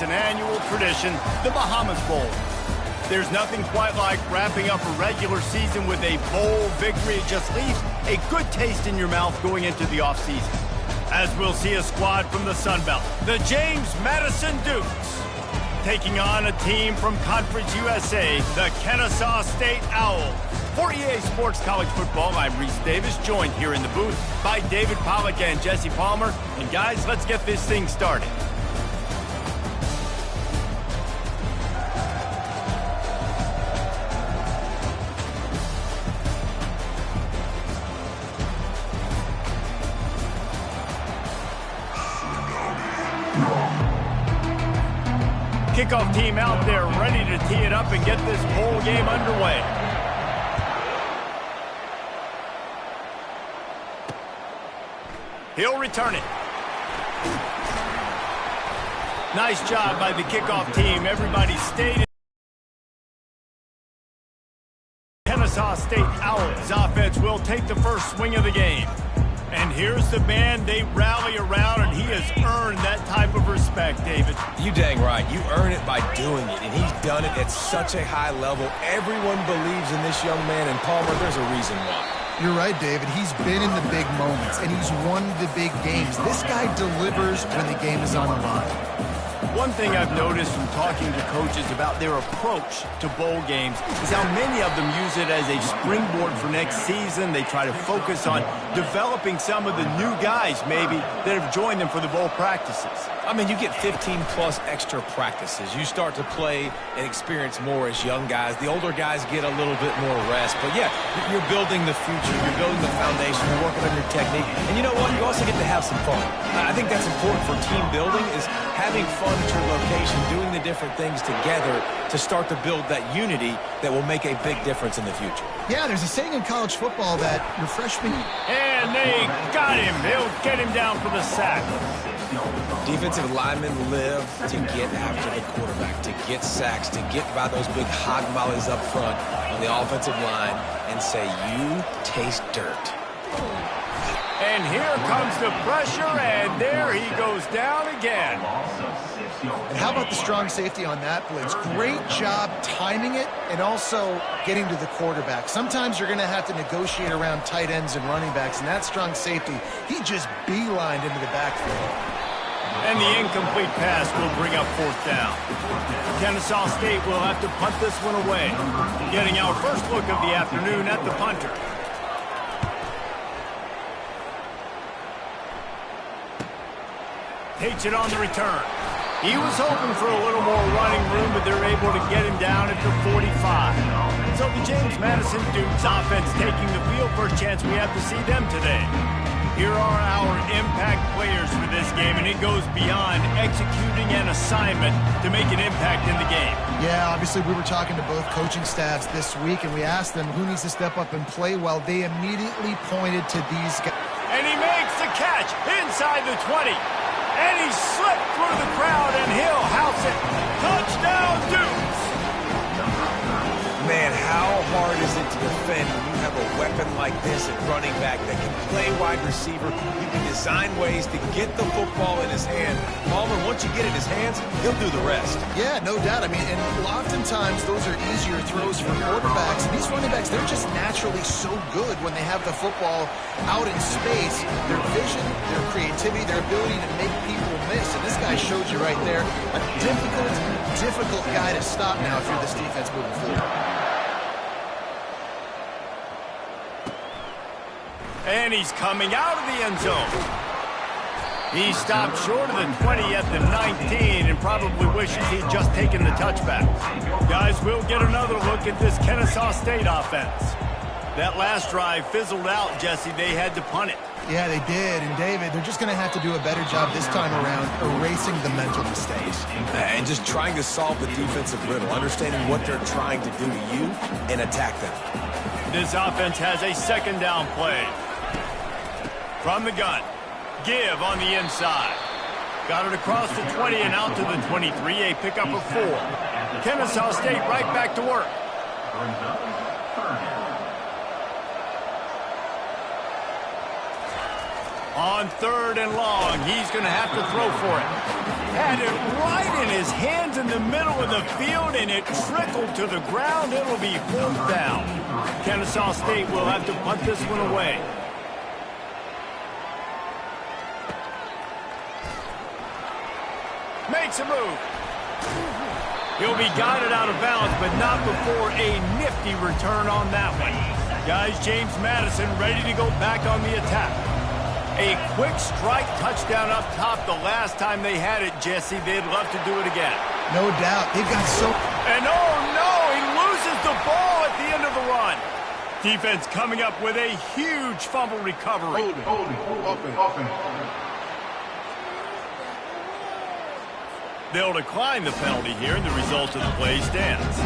an annual tradition, the Bahamas Bowl. There's nothing quite like wrapping up a regular season with a bowl victory. It just leaves a good taste in your mouth going into the offseason. As we'll see a squad from the Sun Belt, the James Madison Dukes, taking on a team from Conference USA, the Kennesaw State Owls. For EA Sports College Football, I'm Reese Davis, joined here in the booth by David Pollack and Jesse Palmer. And guys, let's get this thing started. Kickoff team out there ready to tee it up and get this bowl game underway. He'll return it. Nice job by the kickoff team. Everybody stayed in. Kennesaw State Owls offense will take the first swing of the game. And here's the man they rally around, and he has earned that type of respect, David. You dang right. You earn it by doing it, and he's done it at such a high level. Everyone believes in this young man, and Palmer, there's a reason why. You're right, David. He's been in the big moments, and he's won the big games. This guy delivers when the game is on the line. One thing I've noticed from talking to coaches about their approach to bowl games is how many of them use it as a springboard for next season. They try to focus on developing some of the new guys, maybe, that have joined them for the bowl practices. I mean, you get 15-plus extra practices. You start to play and experience more as young guys. The older guys get a little bit more rest. But, yeah, you're building the future. You're building the foundation. You're working on your technique. And you know what? You also get to have some fun. I think that's important for team building is having fun at your location, doing the different things together to start to build that unity that will make a big difference in the future. Yeah, there's a saying in college football that your freshman... And they got him. They'll get him down for the sack. Defensive linemen live to get after the quarterback, to get sacks, to get by those big hog mollies up front on the offensive line and say, you taste dirt. And here comes the pressure, and there he goes down again. And how about the strong safety on that blitz? Great job timing it and also getting to the quarterback. Sometimes you're going to have to negotiate around tight ends and running backs, and that strong safety, he just beelined into the backfield. And the incomplete pass will bring up fourth down. Kennesaw State will have to punt this one away. Getting our first look of the afternoon at the punter. Takes it on the return. He was hoping for a little more running room, but they're able to get him down at the 45. So the James Madison Dukes offense taking the field. First chance we have to see them today. Here are our impact players for this game, and it goes beyond executing an assignment to make an impact in the game. Yeah, obviously we were talking to both coaching staffs this week, and we asked them who needs to step up and play well. They immediately pointed to these guys. And he makes the catch inside the 20. And he slipped through the crowd, and he'll house it. Touchdown, Dukes! Man, how hard is it to defend when you have a weapon like this at running back that can play wide receiver? You can design ways to get the football in his hand. Palmer, once you get it in his hands, he'll do the rest. Yeah, no doubt. I mean, and oftentimes those are easier throws for quarterbacks. And these running backs, they're just naturally so good when they have the football out in space. Their vision, their creativity, their ability to make people miss. And this guy showed you right there, a difficult guy to stop now if you're this defense moving forward. And he's coming out of the end zone. He stopped short of the 20 at the 19 and probably wishes he'd just taken the touchback. Guys, we'll get another look at this Kennesaw State offense. That last drive fizzled out, Jesse. They had to punt it. Yeah, they did. And, David, they're just going to have to do a better job this time around erasing the mental mistakes. And just trying to solve the defensive riddle, understanding what they're trying to do to you and attack them. This offense has a second down play. From the gun. Give on the inside. Got it across the 20 and out to the 23. A pickup of 4. Kennesaw State right back to work. On third and long, he's going to have to throw for it. Had it right in his the middle of the field, and it trickled to the ground. It'll be 4th down. Kennesaw State will have to punt this one away. Makes a move. He'll be guided out of bounds, but not before a nifty return on that one. Guys, James Madison ready to go back on the attack. A quick strike touchdown up top the last time they had it, Jesse. They'd love to do it again. No doubt. They've got so... And oh no, he loses the ball at the end of the run. Defense coming up with a huge fumble recovery. Hold it. Offense. They'll decline the penalty here, and the result of the play stands.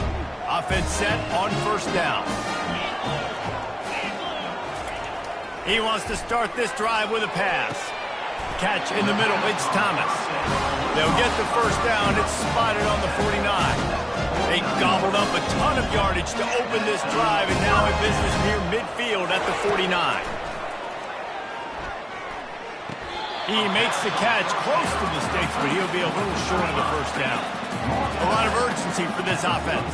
Offense set on 1st down. He wants to start this drive with a pass. Catch in the middle, it's Thomas. They'll get the 1st down. It's spotted on the 49. They gobbled up a ton of yardage to open this drive, and now in business near midfield at the 49. He makes the catch close to the sticks, but he'll be a little short of the 1st down. A lot of urgency for this offense.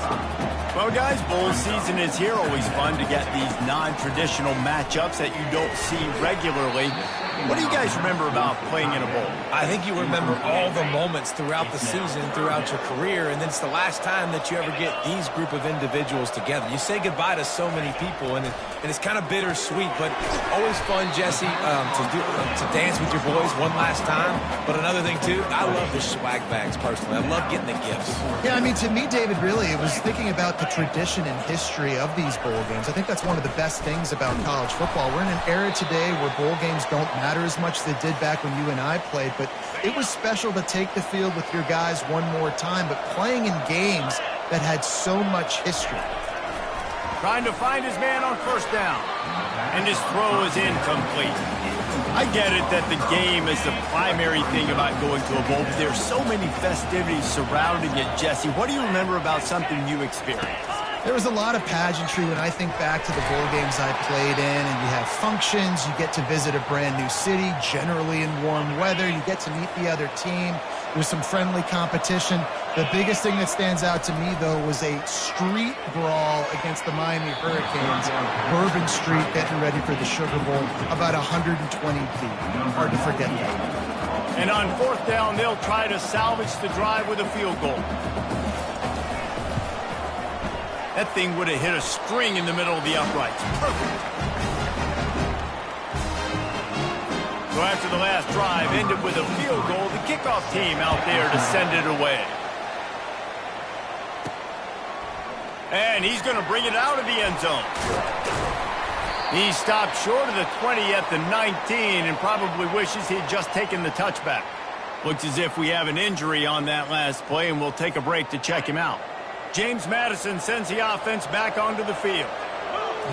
Well, guys, bowl season is here. Always fun to get these non-traditional matchups that you don't see regularly. What do you guys remember about playing in a bowl? I think you remember all the moments throughout the season, throughout your career, and then it's the last time that you ever get these group of individuals together. You say goodbye to so many people, and it's kind of bittersweet, but always fun, Jesse, to dance with your boys one last time. But another thing, too, I love the swag bags, personally. I love getting the gifts. Yeah, I mean, to me, David, really, it was thinking about the tradition and history of these bowl games. I think that's one of the best things about college football. We're in an era today where bowl games don't matter as much as they did back when you and I played, but it was special to take the field with your guys one more time, but playing in games that had so much history. Trying to find his man on 1st down, and his throw is incomplete. I get it that the game is the primary thing about going to a bowl, but there's so many festivities surrounding it, Jesse. What do you remember about something you experienced? There was a lot of pageantry when I think back to the bowl games I played in, and you have functions, you get to visit a brand new city, generally in warm weather, you get to meet the other team, there's some friendly competition. The biggest thing that stands out to me, though, was a street brawl against the Miami Hurricanes, Bourbon Street, getting ready for the Sugar Bowl, about 120 feet. Hard to forget that. And on 4th down, they'll try to salvage the drive with a field goal. That thing would have hit a string in the middle of the uprights. Perfect. So after the last drive ended with a field goal, the kickoff team out there to send it away. And he's going to bring it out of the end zone. He stopped short of the 20 at the 19 and probably wishes he'd just taken the touchback. Looks as if we have an injury on that last play, and we'll take a break to check him out. James Madison sends the offense back onto the field.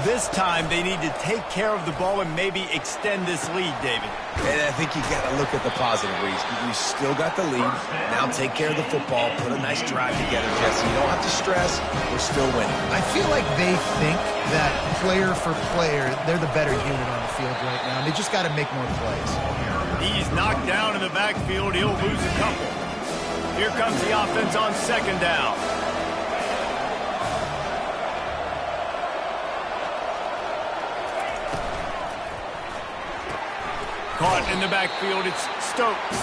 This time, they need to take care of the ball and maybe extend this lead, David. And I think you got to look at the positive, Reese. You still got the lead. Now take care of the football. Put a nice drive together, Jesse. You don't have to stress. We're still winning. I feel like they think that player for player, they're the better unit on the field right now. They just got to make more plays. He's knocked down in the backfield. He'll lose a couple. Here comes the offense on 2nd down. Caught in the backfield, it's Stokes.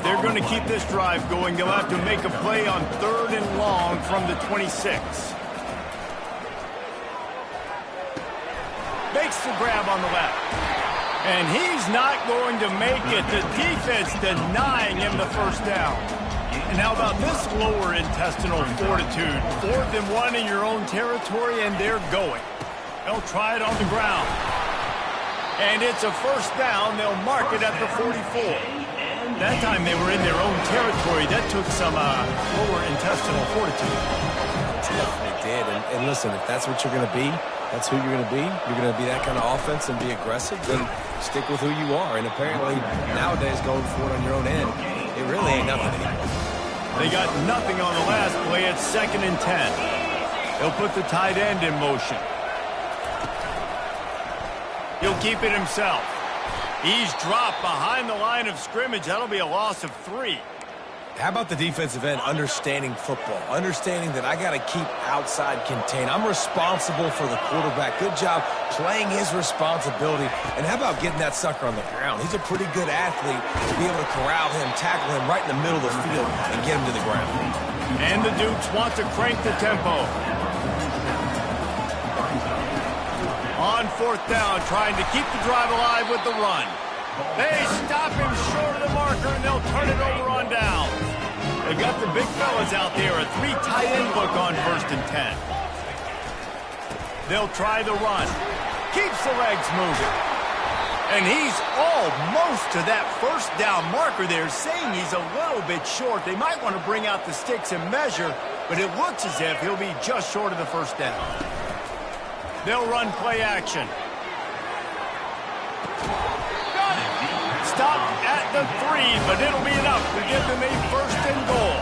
They're going to keep this drive going. They'll have to make a play on 3rd and long from the 26. Makes the grab on the left. And he's not going to make it. The defense denying him the 1st down. And how about this lower intestinal fortitude? 4th and 1 in your own territory, and they're going. They'll try it on the ground. And it's a 1st down. They'll mark it at the 44. That time they were in their own territory. That took some lower intestinal fortitude. Definitely did. And listen, if that's what you're going to be, that's who you're going to be. You're going to be that kind of offense and be aggressive, then stick with who you are. And apparently, nowadays, going for it on your own end, it really ain't nothing anymore. They got nothing on the last play. It's 2nd and 10. They'll put the tight end in motion. He'll keep it himself. He's dropped behind the line of scrimmage. That'll be a loss of 3. How about the defensive end understanding football, understanding that I got to keep outside contained. I'm responsible for the quarterback. Good job playing his responsibility. And how about getting that sucker on the ground? He's a pretty good athlete to be able to corral him, tackle him right in the middle of the field, and get him to the ground. And the Dukes want to crank the tempo. On 4th down, trying to keep the drive alive with the run. They stop him short of the marker, and they'll turn it over on down. They've got the big fellas out there, a 3 tight end look on 1st and 10. They'll try the run. Keeps the legs moving. And he's almost to that 1st down marker there, saying he's a little bit short. They might want to bring out the sticks and measure, but it looks as if he'll be just short of the 1st down. They'll run play action. Stop at the 3, but it'll be enough to give them a 1st and goal.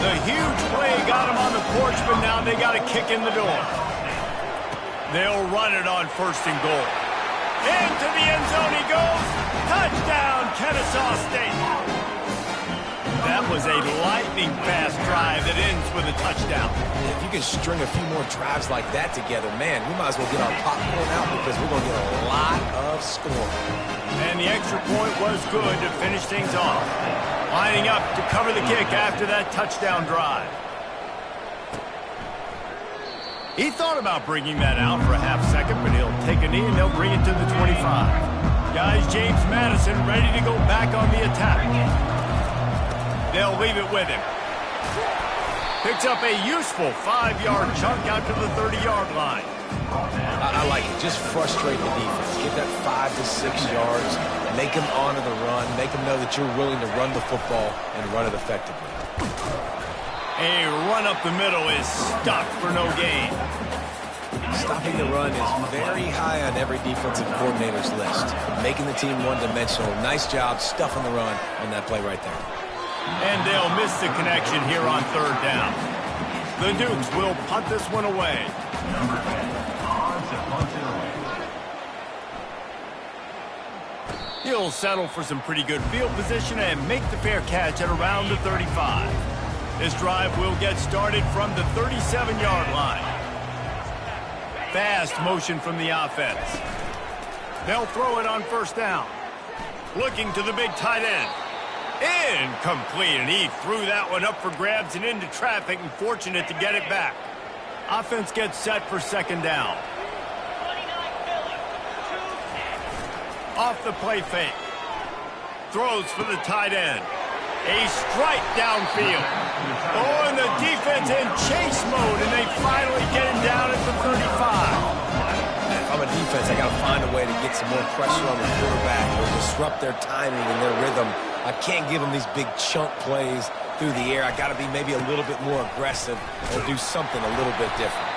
The huge play got them on the porch, but now they got to kick in the door. They'll run it on 1st and goal. Into the end zone he goes. Touchdown, Kennesaw State. That was a lightning-fast drive that ends with a touchdown. If you can string a few more drives like that together, man, we might as well get our popcorn out because we're going to get a lot of scoring. And the extra point was good to finish things off. Lining up to cover the kick after that touchdown drive. He thought about bringing that out for a half second, but he'll take a knee and they'll bring it to the 25. Guys, James Madison ready to go back on the attack. They'll leave it with him. Picks up a useful 5-yard chunk out to the 30-yard line. I like it. Just frustrate the defense. Get that 5 to 6 yards. Make them honor the run. Make them know that you're willing to run the football and run it effectively. A run up the middle is stopped for no gain. Stopping the run is very high on every defensive coordinator's list. Making the team one-dimensional. Nice job stuffing the run on that play right there. And they'll miss the connection here on 3rd down. The Dukes will punt this one away. He'll settle for some pretty good field position and make the fair catch at around the 35. This drive will get started from the 37-yard line. Fast motion from the offense. They'll throw it on 1st down. Looking to the big tight end. Incomplete, and he threw that one up for grabs and into traffic, and fortunate to get it back. Offense gets set for 2nd down. Off the play fake. Throws for the tight end. A strike downfield. Oh, and the defense in chase mode, and they finally get him down at the 35. If I'm a defense, I got to find a way to get some more pressure on the quarterback or disrupt their timing and their rhythm. I can't give them these big chunk plays through the air. I got to be maybe a little bit more aggressive or do something a little bit different.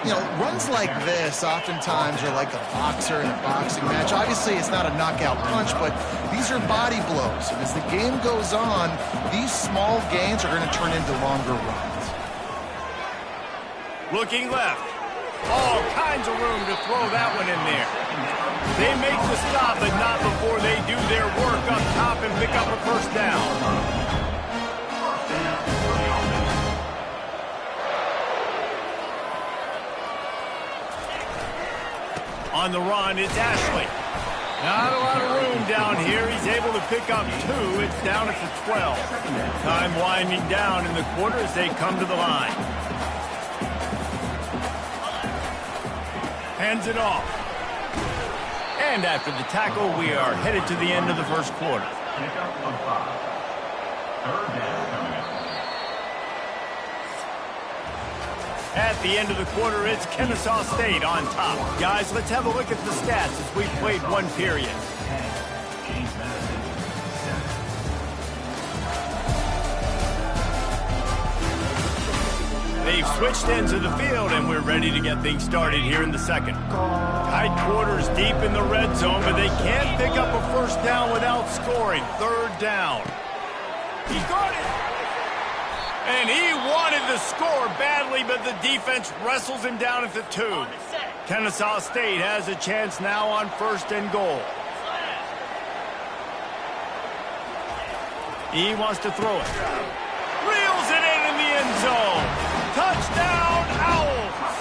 You know, runs like this oftentimes are like a boxer in a boxing match. Obviously, it's not a knockout punch, but these are body blows. And as the game goes on, these small gains are going to turn into longer runs. Looking left. All kinds of room to throw that one in there. They make the stop, but not before they do their work up top and pick up a 1st down. On the run, it's Ashley. Not a lot of room down here. He's able to pick up 2. It's down at the 12. Time winding down in the quarter as they come to the line. Hands it off. And after the tackle, we are headed to the end of the 1st quarter. At the end of the quarter, it's Kennesaw State on top. Guys, let's have a look at the stats as we've played 1 period. They've switched ends of the field, and we're ready to get things started here in the 2nd. Tight quarters deep in the red zone, but they can't pick up a 1st down without scoring. 3rd down. He got it. And he wanted the score badly, but the defense wrestles him down at the 2. Kennesaw State has a chance now on 1st and goal. He wants to throw it. Reels it in the end zone. Touchdown, Owls!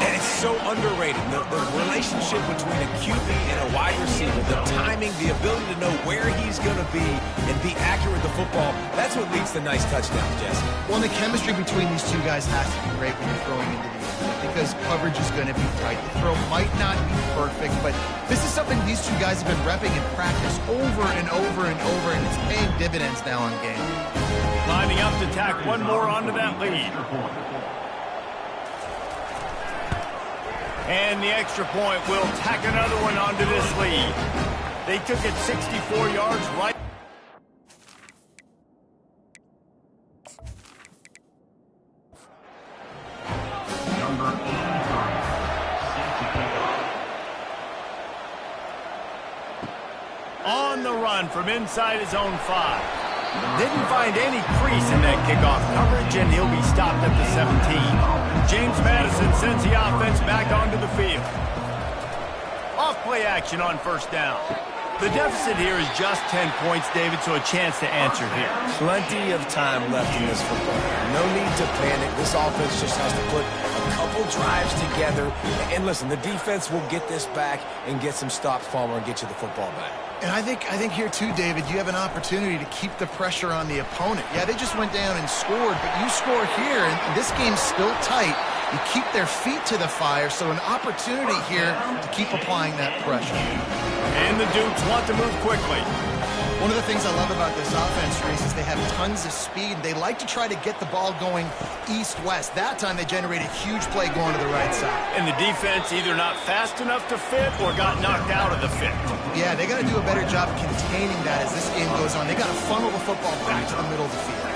And it's so underrated. The relationship between a QB and a wide receiver, the timing, the ability to know where he's going to be and be accurate with the football, that's what leads to nice touchdowns, Jesse. Well, the chemistry between these two guys has to be great when you're throwing into the end zone because coverage is going to be tight. The throw might not be perfect, but this is something these two guys have been repping in practice over and over and over, and it's paying dividends now on game. Lining up to tack one more onto that lead. And the extra point will tack another one onto this lead. They took it 64 yards right. On the run from inside his own 5. Didn't find any crease in that kickoff coverage, and he'll be stopped at the 17. James Madison sends the offense back onto the field. Off play action on first down. The deficit here is just 10 points, David, so a chance to answer here. Plenty of time left in this football game. No need to panic. This offense just has to put a couple drives together. And listen, the defense will get this back and get some stops, Palmer, and get you the football back. And I think here, too, David, you have an opportunity to keep the pressure on the opponent. Yeah, they just went down and scored, but you score here, and this game's still tight. You keep their feet to the fire, so an opportunity here to keep applying that pressure. And the Dukes want to move quickly. One of the things I love about this offense, Reese, is they have tons of speed. They like to try to get the ball going east-west. That time they generated a huge play going to the right side. And the defense either not fast enough to fit or got knocked out of the fit. Yeah, they got to do a better job containing that as this game goes on. They got to funnel the football back to the middle of the field.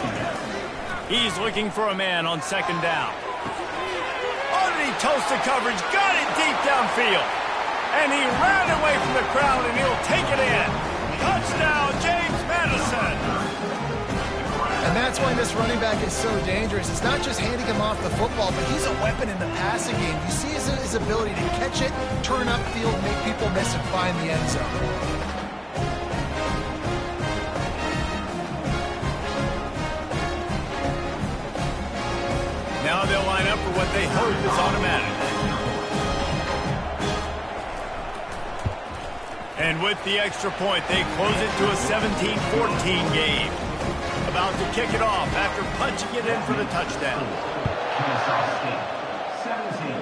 He's looking for a man on second down. Underneath toasted coverage, got it deep downfield. And he ran away from the crowd, and he'll take it in. Touchdown, James Madison. And that's why this running back is so dangerous. It's not just handing him off the football, but he's a weapon in the passing game. You see his ability to catch it, turn upfield, make people miss, and find the end zone. Now they'll line up for what they hope is automatic. And with the extra point, they close it to a 17-14 game. About to kick it off after punching it in for the touchdown. Kennesaw State, 17,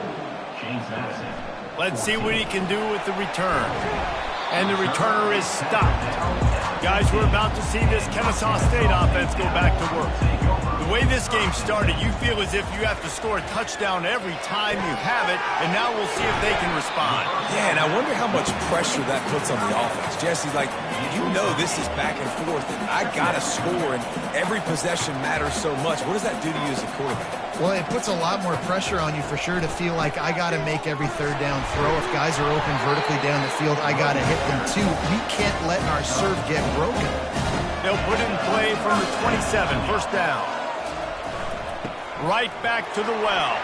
James Madison. Let's see what he can do with the return. And the returner is stopped. Guys, we're about to see this Kennesaw State offense go back to work. The way this game started, you feel as if you have to score a touchdown every time you have it, and now we'll see if they can respond. Yeah, and I wonder how much pressure that puts on the offense. Jesse, like, you know this is back and forth, and I got to score, and every possession matters so much. What does that do to you as a quarterback? Well, it puts a lot more pressure on you for sure to feel like I got to make every third down throw. If guys are open vertically down the field, I got to hit them too. We can't let our serve get broken. They'll put it in play from the 27, first down. Right back to the well.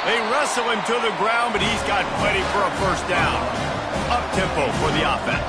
They wrestle him to the ground, but he's got plenty for a first down. Up-tempo for the offense.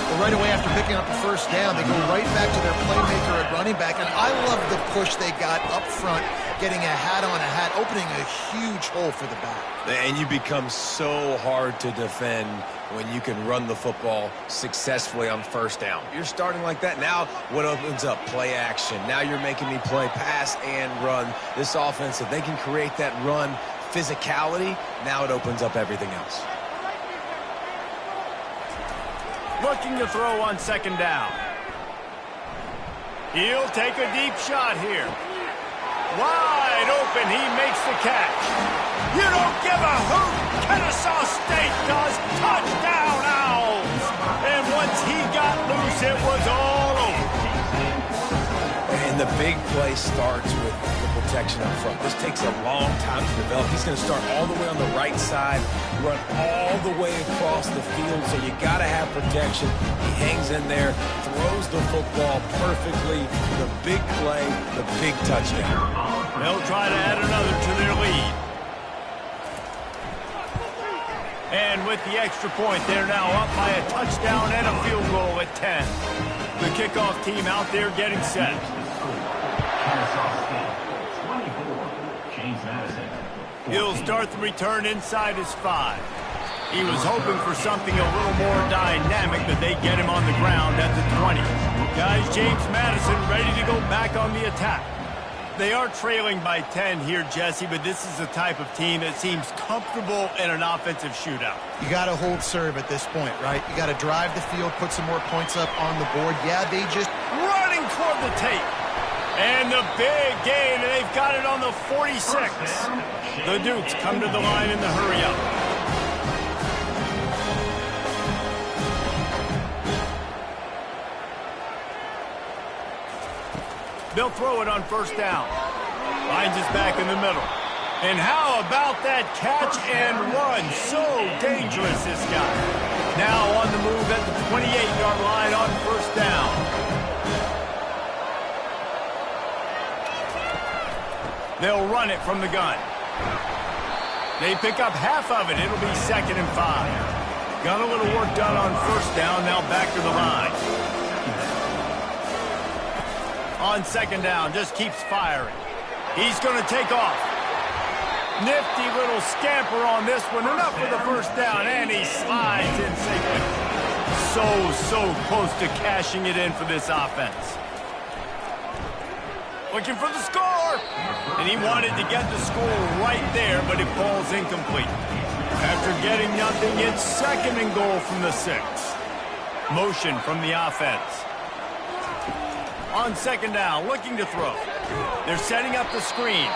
Well, right away after picking up the first down, they go right back to their playmaker at running back. And I love the push they got up front, getting a hat on a hat, opening a huge hole for the back. And you become so hard to defend when you can run the football successfully on first down. You're starting like that. Now what opens up? Play action. Now you're making me play pass and run. This offense, if they can create that run physicality, now it opens up everything else. Looking to throw on second down. He'll take a deep shot here. Wide open, he makes the catch. You don't give a hoot. Kennesaw State does. Touchdown, Owls. And once he got loose, it was all over. And the big play starts with the protection up front. This takes a long time to develop. He's going to start all the way on the right side, run all the way across the field, so you got to have protection. He hangs in there, throws the football perfectly. The big play, the big touchdown. They'll try to add another to their lead. And with the extra point, they're now up by a touchdown and a field goal at 10. The kickoff team out there getting set. Kennesaw State, 24. James Madison. He'll start the return inside his 5. He was hoping for something a little more dynamic, but they get him on the ground at the 20. Guys, James Madison ready to go back on the attack. They are trailing by 10 here, Jesse, but this is the type of team that seems comfortable in an offensive shootout. You got to hold serve at this point, right? You got to drive the field, put some more points up on the board. Yeah, they just running toward the tape. And the big gain, and they've got it on the 46. The Dukes come to the line in the hurry-up. They'll throw it on first down. Finds his back in the middle. And how about that catch and run? So dangerous, this guy. Now on the move at the 28-yard line on first down. They'll run it from the gun. They pick up half of it. It'll be 2nd and 5. Got a little work done on first down. Now back to the line. On 2nd down, just keeps firing. He's going to take off. Nifty little scamper on this one. Enough for the first down, and he slides in safely. So close to cashing it in for this offense. Looking for the score. And he wanted to get the score right there, but it falls incomplete. After getting nothing, it's 2nd and goal from the 6. Motion from the offense. On 2nd down, looking to throw. They're setting up the screen.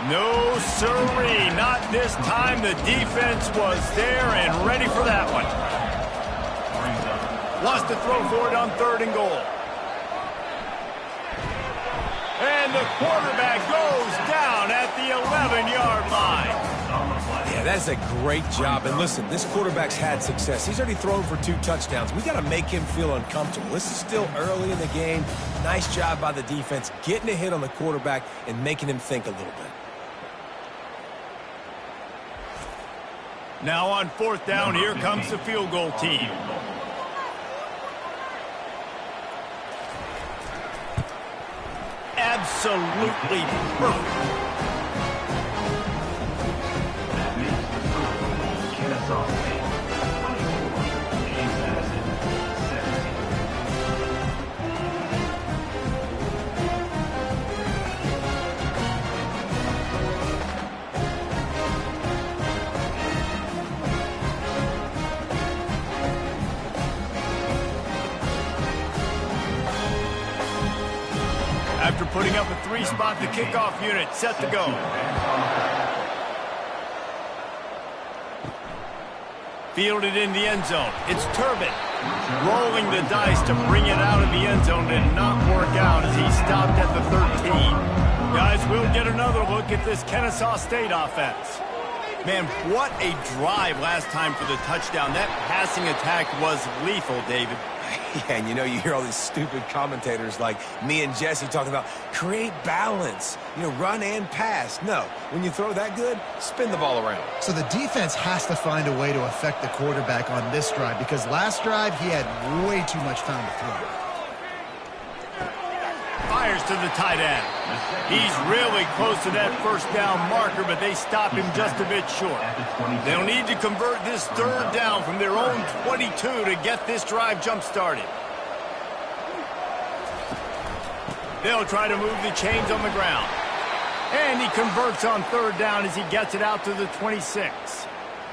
No sirree, not this time. The defense was there and ready for that one. Wants to throw for it on 3rd and goal. And the quarterback goes down at the 11-yard line. Yeah, that's a great job. And listen, this quarterback's had success. He's already thrown for 2 touchdowns. We got to make him feel uncomfortable. This is still early in the game. Nice job by the defense, getting a hit on the quarterback and making him think a little bit. Now on 4th down, here comes the field goal team. Absolutely perfect. Kennesaw State, 24. James Madison, 17. After putting up a 3-spot, the kickoff unit set to go. Fielded in the end zone. It's Turbin. Rolling the dice to bring it out of the end zone. Did not work out as he stopped at the 13. Guys, we'll get another look at this Kennesaw State offense. Man, what a drive last time for the touchdown. That passing attack was lethal, David. Yeah, and you know, you hear all these stupid commentators like me and Jesse talking about create balance, you know, run and pass. No, when you throw that good, spin the ball around. So the defense has to find a way to affect the quarterback on this drive, because last drive he had way too much time to throw. Fires to the tight end. He's really close to that first down marker, but they stop him just a bit short. They'll need to convert this 3rd down from their own 22 to get this drive jump-started. They'll try to move the chains on the ground. And he converts on 3rd down as he gets it out to the 26.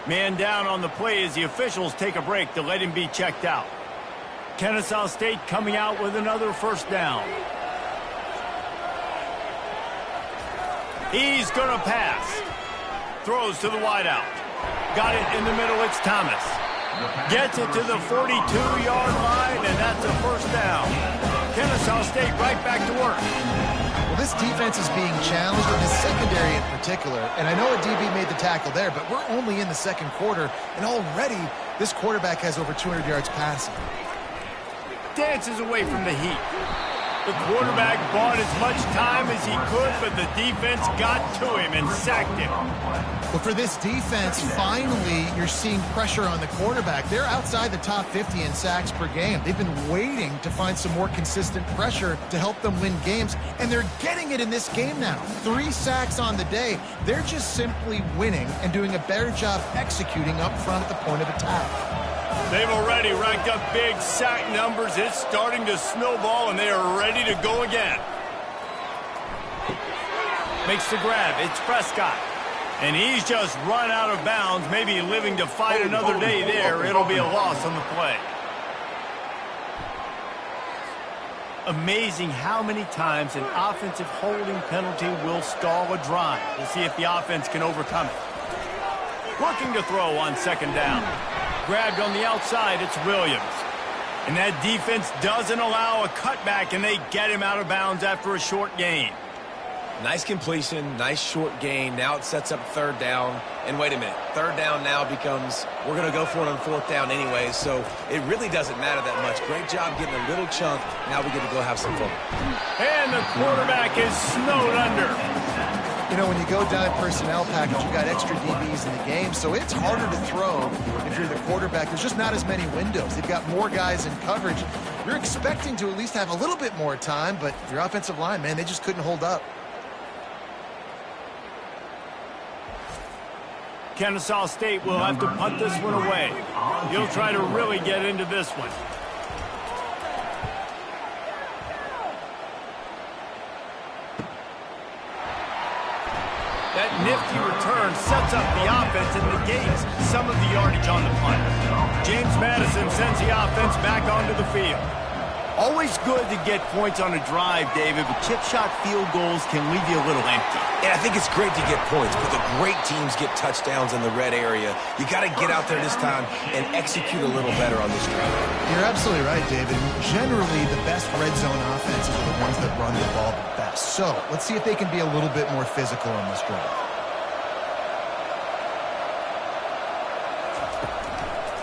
Man down on the play as the officials take a break to let him be checked out. Kennesaw State coming out with another first down. He's going to pass. Throws to the wideout. Got it in the middle. It's Thomas. Gets it to the 42-yard line, and that's a first down. Kennesaw State right back to work. Well, this defense is being challenged, in the secondary in particular. And I know a DB made the tackle there, but we're only in the 2nd quarter, and already this quarterback has over 200 yards passing. Dances away from the heat. The quarterback bought as much time as he could, but the defense got to him and sacked him. But for this defense, finally, you're seeing pressure on the quarterback. They're outside the top 50 in sacks per game. They've been waiting to find some more consistent pressure to help them win games, and they're getting it in this game now. 3 sacks on the day. They're just simply winning and doing a better job executing up front at the point of attack. They've already racked up big sack numbers. It's starting to snowball, and they are ready to go again. Makes the grab. It's Prescott. And he's just run out of bounds, maybe living to fight another day there. It'll be a loss on the play. Amazing how many times an offensive holding penalty will stall a drive. We'll see if the offense can overcome it. Working to throw on second down. Grabbed on the outside, it's Williams. And that defense doesn't allow a cutback, and they get him out of bounds after a short gain. Nice completion, nice short gain. Now it sets up third down. And wait a minute, third down now becomes, we're going to go for it on fourth down anyway, so it really doesn't matter that much. Great job getting a little chunk. Now we get to go have some fun. And the quarterback is snowed under. You know, when you go down personnel package, you got extra DBs in the game, so it's harder to throw if you're the quarterback. There's just not as many windows. They've got more guys in coverage. You're expecting to at least have a little bit more time, but your offensive line, man, they just couldn't hold up. Kennesaw State will have to punt this one away. He'll try to really get into this one. That nifty return sets up the offense and negates some of the yardage on the punt. James Madison sends the offense back onto the field. Always good to get points on a drive, David, but chip shot field goals can leave you a little empty. And I think it's great to get points, but the great teams get touchdowns in the red area. You got to get out there this time and execute a little better on this drive. You're absolutely right, David. Generally, the best red zone offenses are the ones that run the ball the best. So let's see if they can be a little bit more physical on this drive.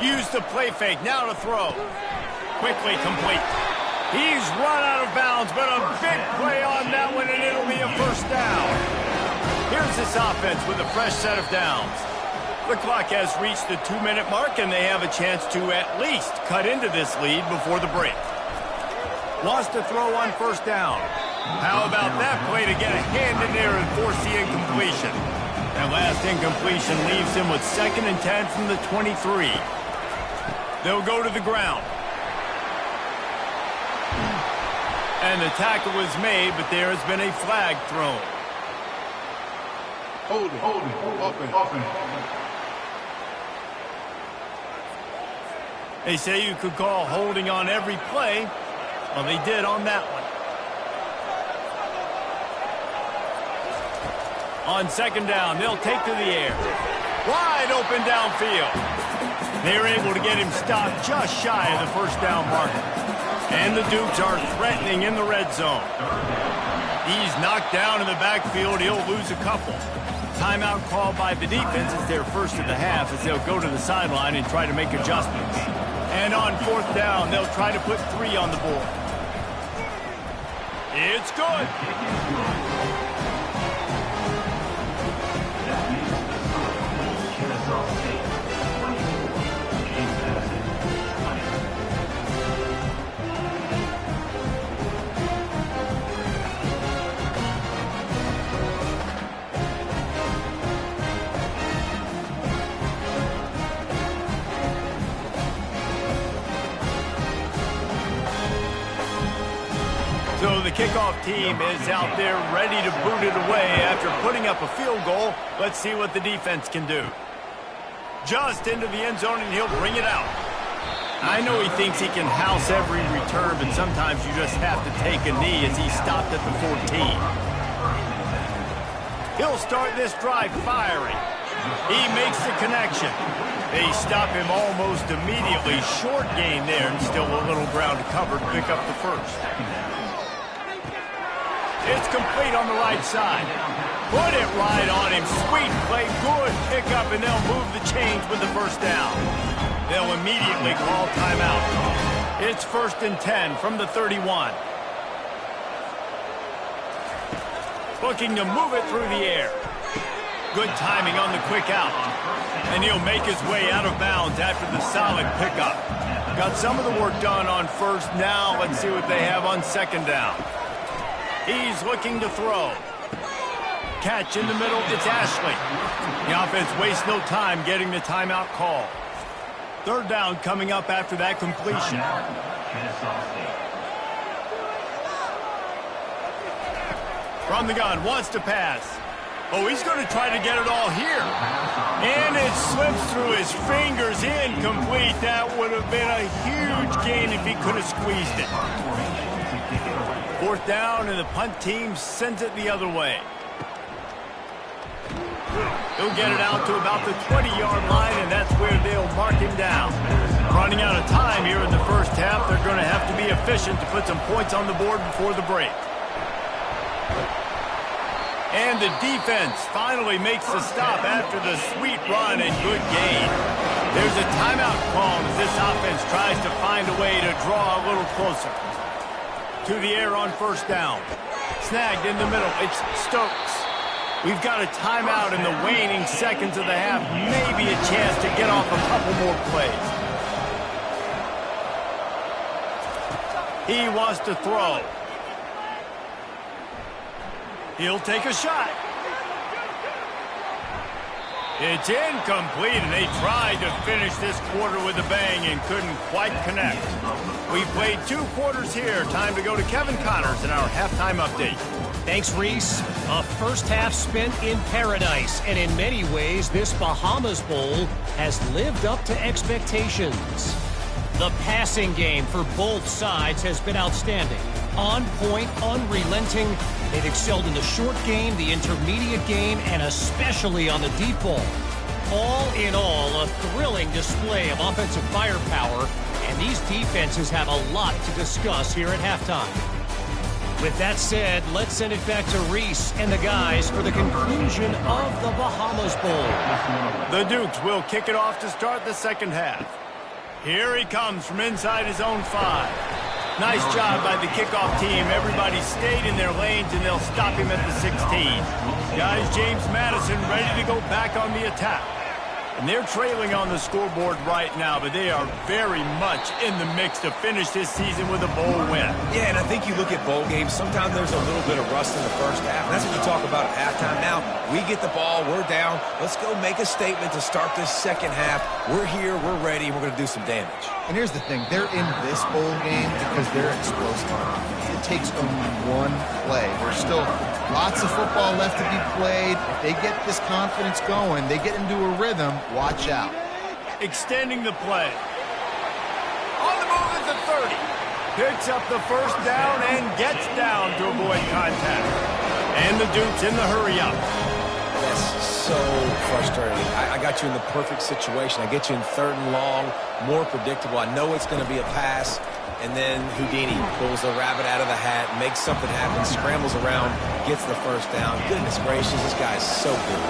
Use the play fake. Now to throw. Quickly complete. He's run out of bounds, but a big play on that one, and it'll be a first down. Here's this offense with a fresh set of downs. The clock has reached the 2-minute mark, and they have a chance to at least cut into this lead before the break. Wants to throw on first down. How about that play to get a hand in there and force the incompletion? That last incompletion leaves him with 2nd and 10 from the 23. They'll go to the ground. And the tackle was made, but there has been a flag thrown. Holding. They say you could call holding on every play. Well, they did on that one. On second down, they'll take to the air. Wide open downfield. They're able to get him stopped just shy of the first down marker. And the Dukes are threatening in the red zone. He's knocked down in the backfield. He'll lose a couple. Timeout called by the defense. It's their first of the half as they'll go to the sideline and try to make adjustments. And on fourth down, they'll try to put 3 on the board. It's good. Kennesaw State, 24, James Madison, 20. So the kickoff team is out there ready to boot it away after putting up a field goal. Let's see what the defense can do. Just into the end zone, and he'll bring it out. I know he thinks he can house every return, but sometimes you just have to take a knee as he stopped at the 14. He'll start this drive firing. He makes the connection. They stop him almost immediately. Short gain there, and still a little ground to cover to pick up the first. It's complete on the right side. Put it right on him. Sweet play, good pickup, and they'll move the chains with the first down. They'll immediately call timeout. It's 1st and 10 from the 31. Looking to move it through the air. Good timing on the quick out. And he'll make his way out of bounds after the solid pickup. Got some of the work done on first. Now let's see what they have on second down. He's looking to throw. Catch in the middle, it's Ashley. The offense wastes no time getting the timeout call. Third down coming up after that completion. From the gun, wants to pass. Oh, he's going to try to get it all here. And it slips through his fingers, incomplete. That would have been a huge gain if he could have squeezed it. Fourth down, and the punt team sends it the other way. He'll get it out to about the 20-yard line, and that's where they'll mark him down. Running out of time here in the first half, they're going to have to be efficient to put some points on the board before the break. And the defense finally makes the stop after the sweet run and good gain. There's a timeout call as this offense tries to find a way to draw a little closer. To the air on first down. Snagged in the middle. It's Stokes. We've got a timeout in the waning seconds of the half. Maybe a chance to get off a couple more plays. He wants to throw. He'll take a shot. It's incomplete, and they tried to finish this quarter with a bang and couldn't quite connect. We played 2 quarters here. Time to go to Kevin Connors in our halftime update. Thanks, Reese. A first half spent in paradise, and in many ways, this Bahamas Bowl has lived up to expectations. The passing game for both sides has been outstanding. On point, unrelenting. They've excelled in the short game, the intermediate game, and especially on the deep ball. All in all, a thrilling display of offensive firepower, and these defenses have a lot to discuss here at halftime. With that said, let's send it back to Reese and the guys for the conclusion of the Bahamas Bowl. The Dukes will kick it off to start the second half. Here he comes from inside his own 5. Nice job by the kickoff team. Everybody stayed in their lanes, and they'll stop him at the 16. Guys, James Madison ready to go back on the attack. And they're trailing on the scoreboard right now, but they are very much in the mix to finish this season with a bowl win. Yeah, and I think you look at bowl games, sometimes there's a little bit of rust in the first half. That's what you talk about at halftime. Now, we get the ball, we're down. Let's go make a statement to start this second half. We're here, we're ready, and we're going to do some damage. And here's the thing. They're in this bowl game because they're explosive. It takes only one play. There's still lots of football left to be played. If they get this confidence going, they get into a rhythm, watch out. Extending the play. On the move at the 30. Picks up the first down and gets down to avoid contact. And the Dukes in the hurry up. That's so frustrating. I got you in the perfect situation. I get you in 3rd and long, more predictable. I know it's going to be a pass. And then Houdini pulls the rabbit out of the hat, makes something happen, scrambles around, gets the first down. Goodness gracious, this guy's so good.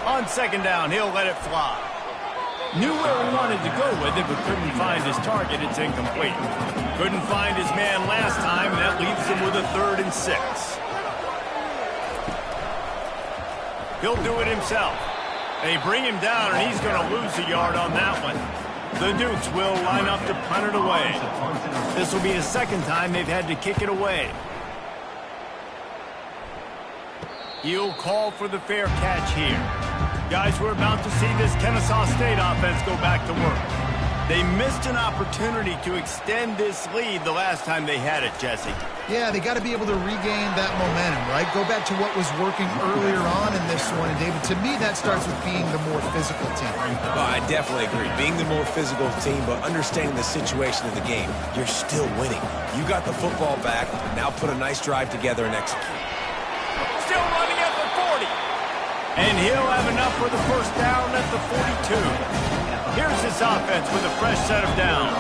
On second down, he'll let it fly. Knew where he wanted to go with it, but couldn't find his target. It's incomplete. Couldn't find his man last time, and that leaves him with a 3rd and 6. He'll do it himself. They bring him down, and he's going to lose a yard on that one. The Dukes will line up to punt it away. This will be the second time they've had to kick it away. He'll call for the fair catch here. Guys, we're about to see this Kennesaw State offense go back to work. They missed an opportunity to extend this lead the last time they had it, Jesse. Yeah, they got to be able to regain that momentum, right? Go back to what was working earlier on in this one. And, David, to me, that starts with being the more physical team. Oh, I definitely agree. Being the more physical team, but understanding the situation of the game. You're still winning. You got the football back. Now put a nice drive together and execute. Still running at the 40. And he'll have enough for the first down at the 42. Here's this offense with a fresh set of downs.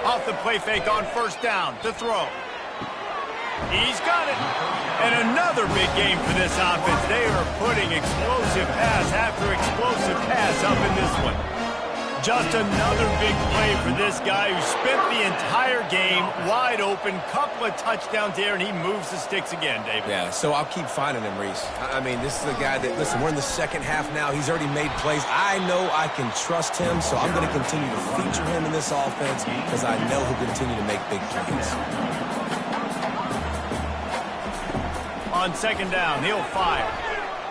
Off the play fake on first down to throw. He's got it. And another big game for this offense. They are putting explosive pass after explosive pass up in this one. Just another big play for this guy who spent the entire game wide open, couple of touchdowns there, and he moves the sticks again, David. Yeah, so I'll keep finding him, Reese. I mean, this is a guy that, listen, we're in the second half now. He's already made plays. I know I can trust him, so I'm going to continue to feature him in this offense because I know he'll continue to make big plays. On second down, he'll fire.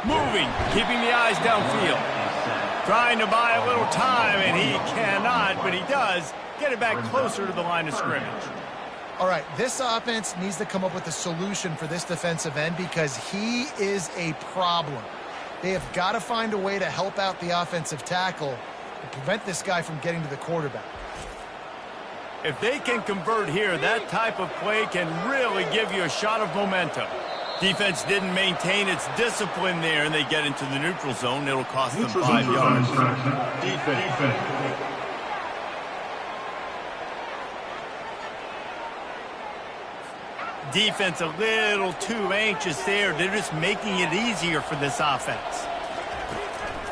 Moving, keeping the eyes downfield. Trying to buy a little time, and he cannot, but he does get it back closer to the line of scrimmage. All right, this offense needs to come up with a solution for this defensive end because he is a problem. They have got to find a way to help out the offensive tackle and prevent this guy from getting to the quarterback. If they can convert here, that type of play can really give you a shot of momentum. Defense didn't maintain its discipline there, and they get into the neutral zone. It'll cost them 5 yards. Defense a little too anxious there. They're just making it easier for this offense.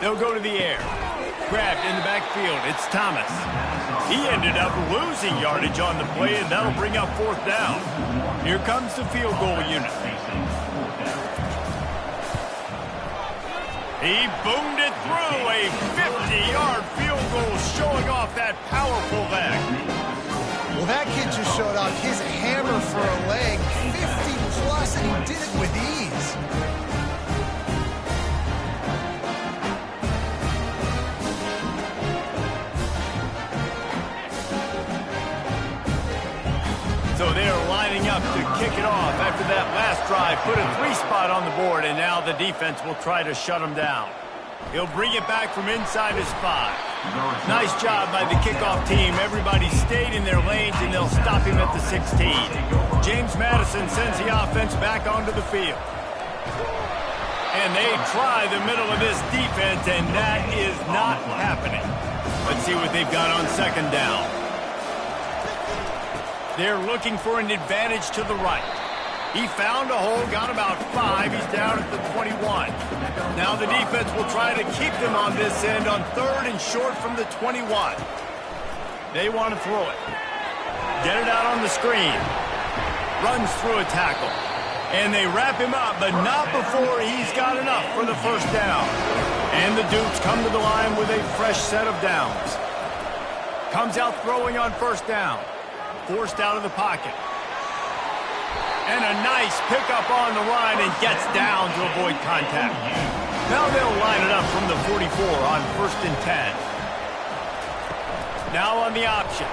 They'll go to the air. Grabbed in the backfield. It's Thomas. He ended up losing yardage on the play, and that'll bring up 4th down. Here comes the field goal unit. He boomed it through a 50-yard field goal, showing off that powerful leg. Well, that kid just showed off his hammer for a leg, 50-plus, and he did it with ease. So they're lining up to kick it off after that last drive. Put a 3-spot on the board, and now the defense will try to shut him down. He'll bring it back from inside his 5. Nice job by the kickoff team. Everybody stayed in their lanes, and they'll stop him at the 16. James Madison sends the offense back onto the field. And they try the middle of this defense, and that is not happening. Let's see what they've got on second down. They're looking for an advantage to the right. He found a hole, got about 5. He's down at the 21. Now the defense will try to keep them on this end on 3rd and short from the 21. They want to throw it. Get it out on the screen. Runs through a tackle. And they wrap him up, but not before he's got enough for the 1st down. And the Dukes come to the line with a fresh set of downs. Comes out throwing on 1st down. Forced out of the pocket. And a nice pickup on the line and gets down to avoid contact. Now they'll line it up from the 44 on 1st and 10. Now on the option.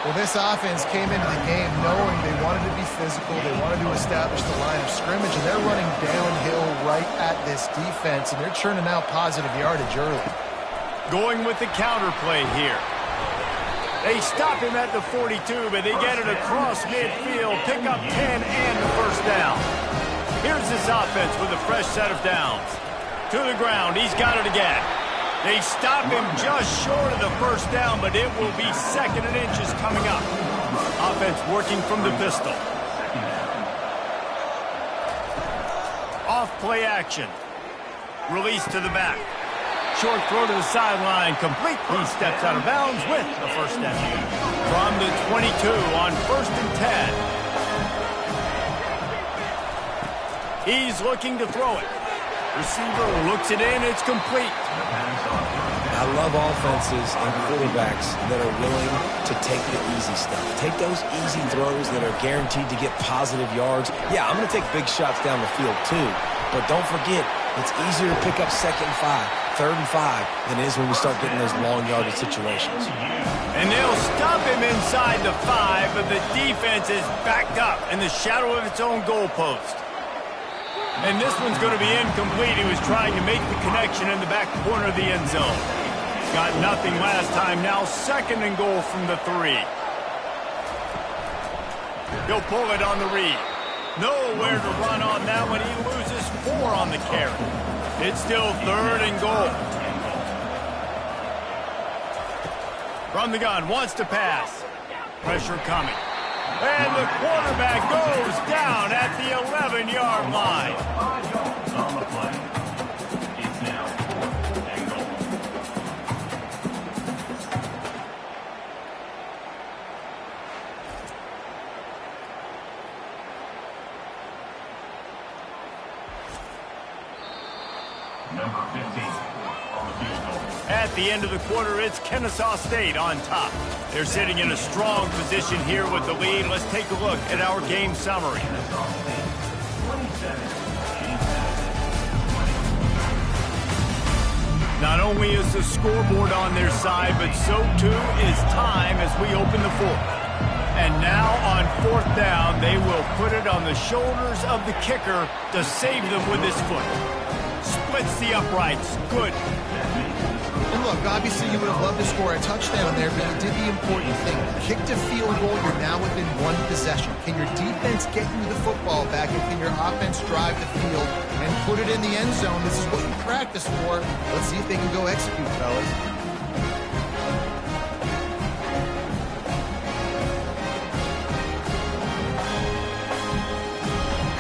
Well, this offense came into the game knowing they wanted to be physical, they wanted to establish the line of scrimmage, and they're running downhill right at this defense, and they're churning out positive yardage early. Going with the counter play here. They stop him at the 42, but they get it across midfield, pick up 10 and the 1st down. Here's this offense with a fresh set of downs. To the ground, he's got it again. They stop him just short of the 1st down, but it will be 2nd and inches coming up. Offense working from the pistol. Off play action. Release to the back. Short throw to the sideline, complete. He steps out of bounds with the 1st down. From the 22 on 1st and 10. He's looking to throw it. Receiver looks it in, it's complete. I love offenses and quarterbacks that are willing to take the easy stuff. Take those easy throws that are guaranteed to get positive yards. Yeah, I'm going to take big shots down the field too, but don't forget, it's easier to pick up 2nd and 5. 3rd and 5 than it is when we start getting those long yardage situations. And they'll stop him inside the 5, but the defense is backed up in the shadow of its own goalpost. And this one's going to be incomplete. He was trying to make the connection in the back corner of the end zone. Got nothing last time. Now 2nd and goal from the 3. He'll pull it on the read. Nowhere to run on that one. He loses 4 on the carry. It's still 3rd and goal. From the gun, wants to pass. Pressure coming. And the quarterback goes down at the 11-yard line. Number 15 on the field goal. At the end of the quarter, it's Kennesaw State on top. They're sitting in a strong position here with the lead. Let's take a look at our game summary. Kennesaw State 27, James Madison 20. Not only is the scoreboard on their side, but so too is time as we open the fourth. And now on fourth down, they will put it on the shoulders of the kicker to save them with his foot. Splits the uprights. Good. And look, obviously you would have loved to score a touchdown there, but you did the important thing. Kicked a field goal, you're now within one possession. Can your defense get you the football back, and can your offense drive the field and put it in the end zone? This is what you practice for. Let's see if they can go execute, fellas.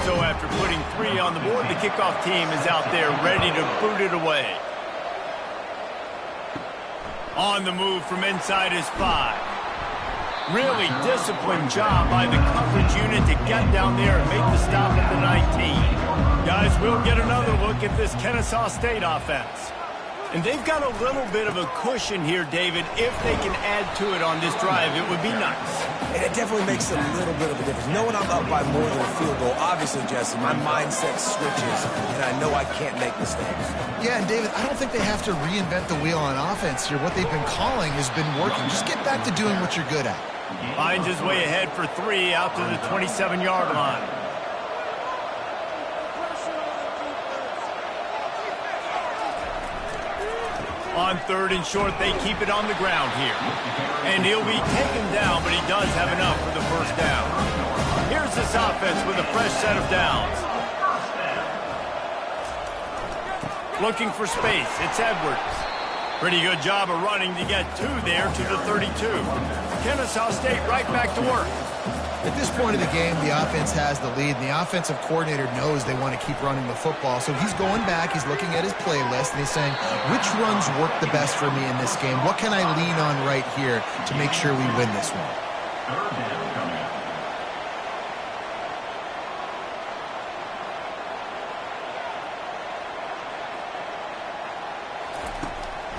So after putting 3 on the board, the kickoff team is out there ready to boot it away. On the move from inside his 5. Really disciplined job by the coverage unit to get down there and make the stop at the 19. Guys, we'll get another look at this Kennesaw State offense. And they've got a little bit of a cushion here, David. If they can add to it on this drive, it would be nice. And it definitely makes a little bit of a difference. Knowing I'm up by more than a field goal, obviously, Jesse, my mindset switches, and I know I can't make mistakes. Yeah, and David, I don't think they have to reinvent the wheel on offense here. What they've been calling has been working. Just get back to doing what you're good at. Finds his way ahead for 3 out to the 27-yard line. On 3rd and short, they keep it on the ground here. And he'll be taken down, but he does have enough for the first down. Here's this offense with a fresh set of downs. Looking for space, it's Edwards. Pretty good job of running to get 2 there to the 32. Kennesaw State right back to work. At this point of the game, the offense has the lead, and the offensive coordinator knows they want to keep running the football. So he's going back, he's looking at his playlist, and he's saying, which runs work the best for me in this game? What can I lean on right here to make sure we win this one? Third down coming up.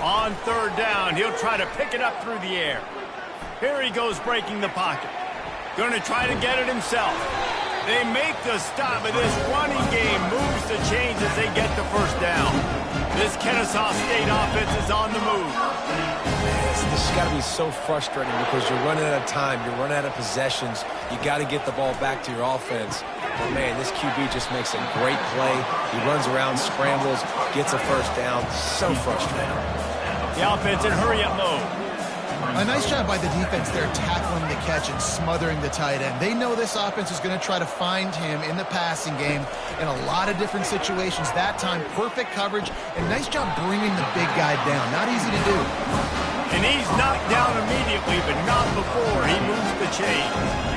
On 3rd down, he'll try to pick it up through the air. Here he goes breaking the pocket. Going to try to get it himself. They make the stop, but this running game moves the chains as they get the first down. This Kennesaw State offense is on the move. This has got to be so frustrating because you're running out of time. You're running out of possessions. You got to get the ball back to your offense. But, man, this QB just makes a great play. He runs around, scrambles, gets a first down. So frustrating. The offense in hurry-up mode. A nice job by the defense there tackling the catch and smothering the tight end. They know this offense is going to try to find him in the passing game in a lot of different situations. That time, perfect coverage, and nice job bringing the big guy down. Not easy to do. And he's knocked down immediately, but not before he moves the chains.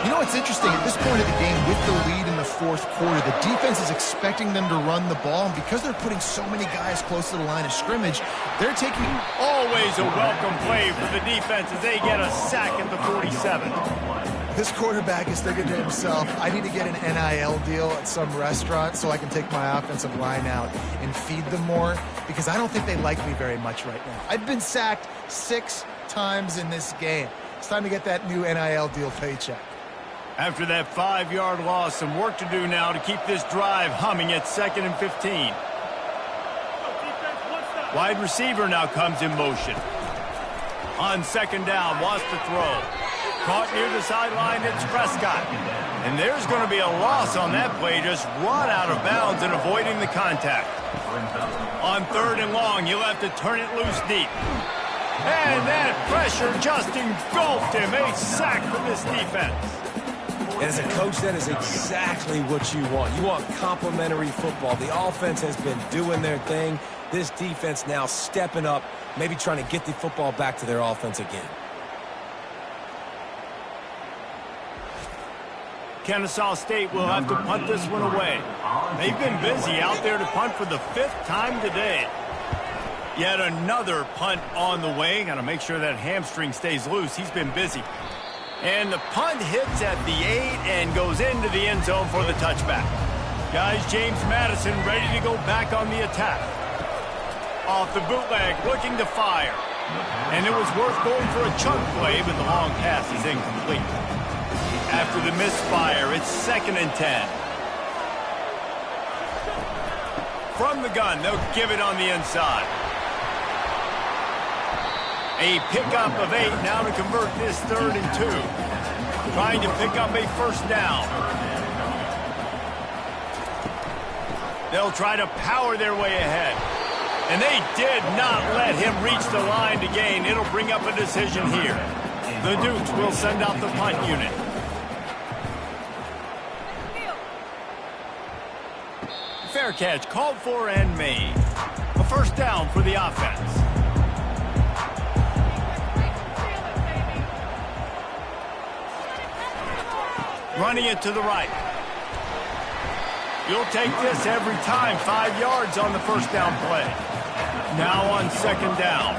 You know what's interesting? At this point of the game, with the lead in the 4th quarter, the defense is expecting them to run the ball, and because they're putting so many guys close to the line of scrimmage, they're taking... Always a welcome play for the defense as they get a sack at the 47. This quarterback is thinking to himself, I need to get an NIL deal at some restaurant so I can take my offensive line out and feed them more, because I don't think they like me very much right now. I've been sacked 6 times in this game. It's time to get that new NIL deal paycheck. After that 5-yard loss, some work to do now to keep this drive humming at 2nd and 15. Wide receiver now comes in motion. On 2nd down, wants to throw. Caught near the sideline, it's Prescott. And there's going to be a loss on that play, just run out of bounds and avoiding the contact. On 3rd and long, you'll have to turn it loose deep. And that pressure just engulfed him. A sack for this defense. And as a coach, that is exactly what you want. You want complementary football. The offense has been doing their thing. This defense now stepping up, maybe trying to get the football back to their offense again. Kennesaw State will have to punt this one away. They've been busy out there to punt for the 5th time today. Yet another punt on the way. Got to make sure that hamstring stays loose. He's been busy. And the punt hits at the 8 and goes into the end zone for the touchback. Guys, James Madison ready to go back on the attack. Off the bootleg, looking to fire. And it was worth going for a chunk play, but the long pass is incomplete. After the misfire, it's 2nd and 10. From the gun, they'll give it on the inside. A pickup of 8 now to convert this 3rd and 2. Trying to pick up a first down. They'll try to power their way ahead. And they did not let him reach the line to gain. It'll bring up a decision here. The Dukes will send out the punt unit. Fair catch called for and made. A first down for the offense. Running it to the right. You'll take this every time. 5 yards on the first down play. Now on 2nd down.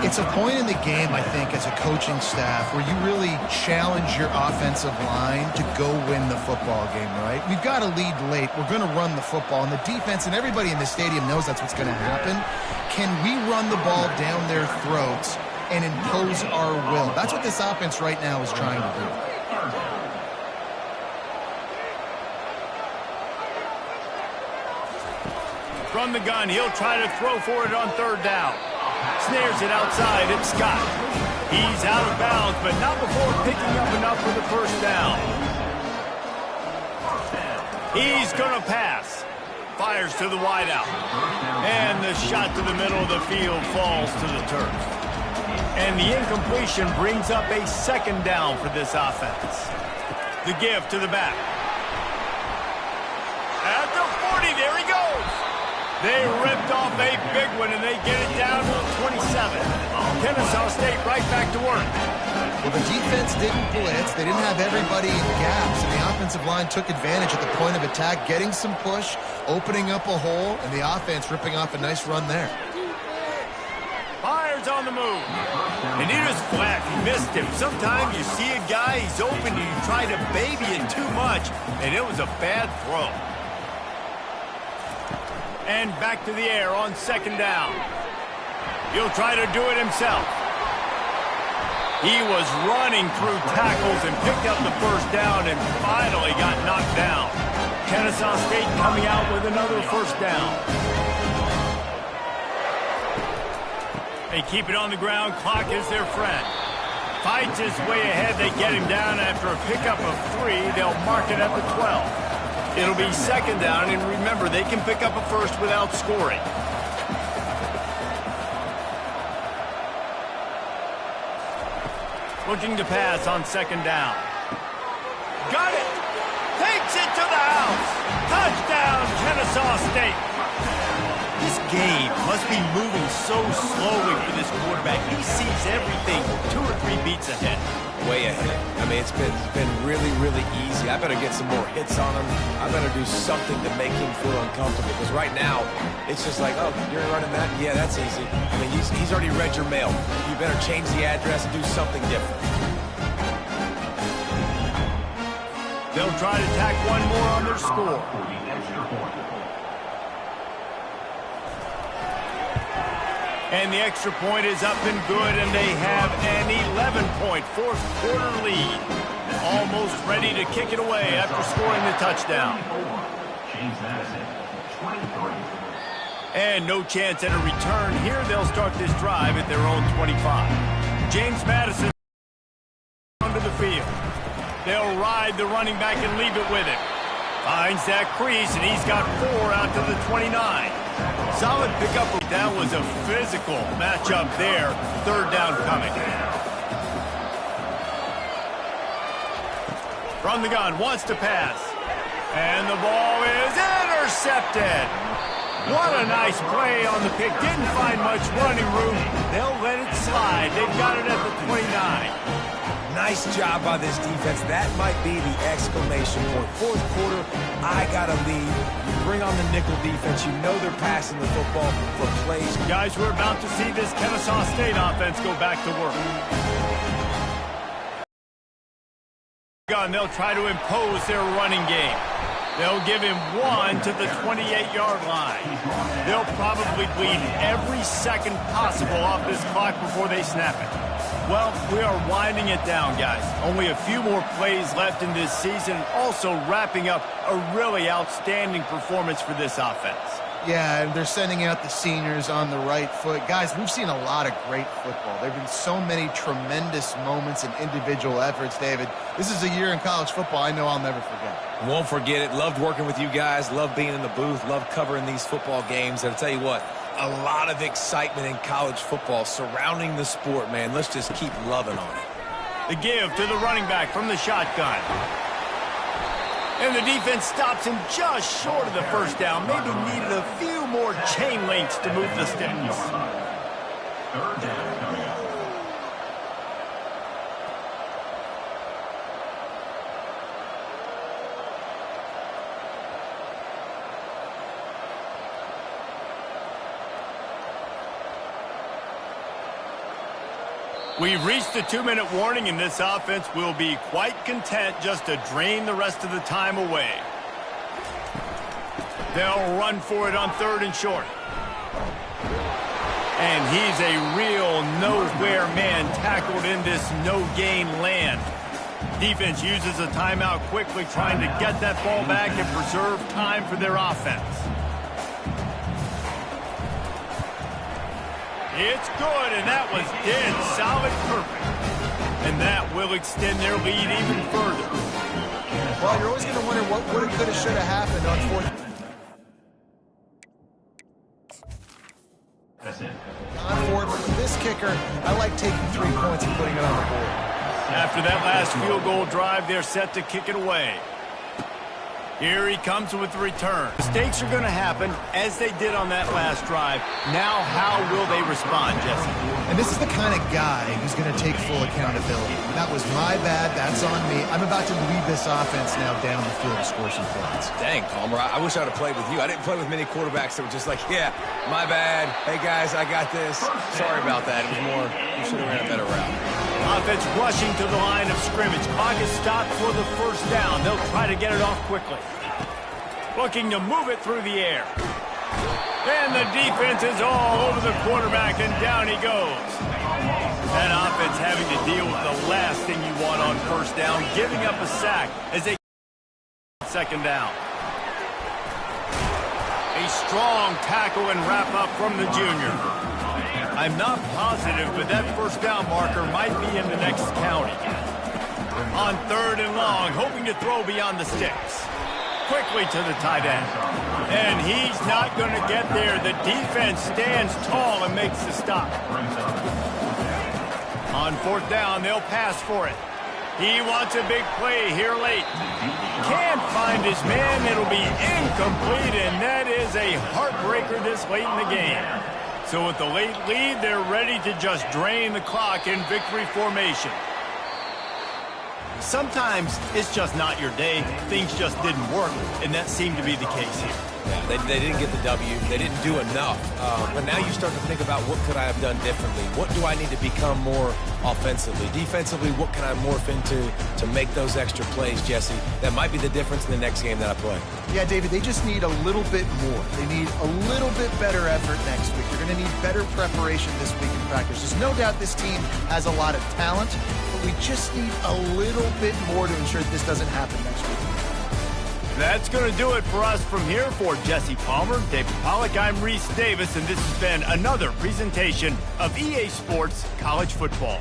It's a point in the game, I think, as a coaching staff where you really challenge your offensive line to go win the football game, right? We've got to lead late. We're going to run the football. And the defense and everybody in the stadium knows that's what's going to happen. Can we run the ball down their throats and impose our will? That's what this offense right now is trying to do. From the gun, he'll try to throw for it on 3rd down. Snares it outside, it's Scott. He's out of bounds, but not before picking up enough for the first down. He's going to pass. Fires to the wideout. And the shot to the middle of the field falls to the turf. And the incompletion brings up a 2nd down for this offense. The give to the back. At the 40, there he goes. They ripped off a big one, and they get it down to the 27. Kennesaw State right back to work. Well, the defense didn't blitz. They didn't have everybody in gaps, and the offensive line took advantage at the point of attack, getting some push, opening up a hole, and the offense ripping off a nice run there. Fires on the move. And he was flat. He missed him. Sometimes you see a guy, he's open, and you try to baby it too much, and it was a bad throw. And back to the air on 2nd down. He'll try to do it himself. He was running through tackles and picked up the first down and finally got knocked down. Kennesaw State coming out with another first down. They keep it on the ground. Clock is their friend. Fights his way ahead. They get him down after a pickup of 3. They'll mark it at the 12. It'll be 2nd down, and remember, they can pick up a first without scoring. Looking to pass on 2nd down. Got it! Takes it to the house! Touchdown, Kennesaw State! This game must be moving so slowly for this quarterback. He sees everything 2 or 3 beats ahead. Way ahead. I mean, it's been really, really easy. I better get some more hits on him. I better do something to make him feel uncomfortable. Because right now, it's just like, oh, you're running that? Yeah, that's easy. I mean, he's already read your mail. You better change the address and do something different. They'll try to tack one more on their score. And the extra point is up and good, and they have an 11-point fourth-quarter lead. Almost ready to kick it away after scoring the touchdown. James Madison, 23. And no chance at a return here. They'll start this drive at their own 25. James Madison onto the field. They'll ride the running back and leave it with him. Finds that crease, and he's got 4 out to the 29. Solid pickup. That was a physical matchup there. 3rd down coming. From the gun, wants to pass. And the ball is intercepted. What a nice play on the pick. Didn't find much running room. They'll let it slide. They've got it at the 29. Nice job by this defense. That might be the exclamation point. 4th quarter, I got a lead. You bring on the nickel defense. You know they're passing the football for plays. Guys, we're about to see this Kennesaw State offense go back to work. They'll try to impose their running game. They'll give him 1 to the 28-yard line. They'll probably bleed every second possible off this clock before they snap it. Well, we are winding it down, guys. Only a few more plays left in this season, also wrapping up a really outstanding performance for this offense. Yeah, and they're sending out the seniors on the right foot. Guys, we've seen a lot of great football. There have been so many tremendous moments and individual efforts, David. This is a year in college football I know I'll never forget. Won't forget it. Loved working with you guys. Loved being in the booth. Loved covering these football games. And I'll tell you what, a lot of excitement in college football surrounding the sport, man. Let's just keep loving on it. The give to the running back from the shotgun. And the defense stops him just short of the first down. Maybe needed a few more chain links to move the sticks. Third down coming up. We've reached the 2-minute warning, and this offense will be quite content just to drain the rest of the time away. They'll run for it on 3rd and short. And he's a real nowhere man tackled in this no-gain land. Defense uses a timeout quickly, trying to get that ball back and preserve time for their offense. It's good, and that was dead solid perfect. And that will extend their lead even further. Well, you're always going to wonder what would have, could have, should have happened on 4th. That's it. On forward, but with this kicker, I like taking 3 points and putting it on the board. After that last field goal drive, they're set to kick it away. Here he comes with the return. Mistakes are going to happen, as they did on that last drive. Now, how will they respond, Jesse? And this is the kind of guy who's going to take full accountability. That was my bad. That's on me. I'm about to lead this offense now down the field to score some points. Dang, Palmer, I wish I would have played with you. I didn't play with many quarterbacks that were just like, yeah, my bad. Hey, guys, I got this. Sorry about that. It was more, you should have ran a better route. Offense rushing to the line of scrimmage. Clock is stopped for the first down. They'll try to get it off quickly. Looking to move it through the air. And the defense is all over the quarterback, and down he goes. That offense having to deal with the last thing you want on first down, giving up a sack as they second down. A strong tackle and wrap up from the junior. I'm not positive, but that first down marker might be in the next county. On 3rd and long, hoping to throw beyond the sticks. Quickly to the tight end. And he's not going to get there. The defense stands tall and makes the stop. On 4th down, they'll pass for it. He wants a big play here late. Can't find his man. It'll be incomplete, and that is a heartbreaker this late in the game. So with the late lead, they're ready to just drain the clock in victory formation. Sometimes it's just not your day. Things just didn't work, and that seemed to be the case here. Yeah, they didn't get the W. They didn't do enough. But now you start to think about what could I have done differently? What do I need to become more offensively? Defensively, what can I morph into to make those extra plays, Jesse? That might be the difference in the next game that I play. Yeah, David, they just need a little bit more. They need a little bit better effort next week. They're going to need better preparation this week in practice. There's no doubt this team has a lot of talent, but we just need a little bit more to ensure that this doesn't happen next week. That's going to do it for us from here. For Jesse Palmer, David Pollack, I'm Reese Davis, and this has been another presentation of EA Sports College Football.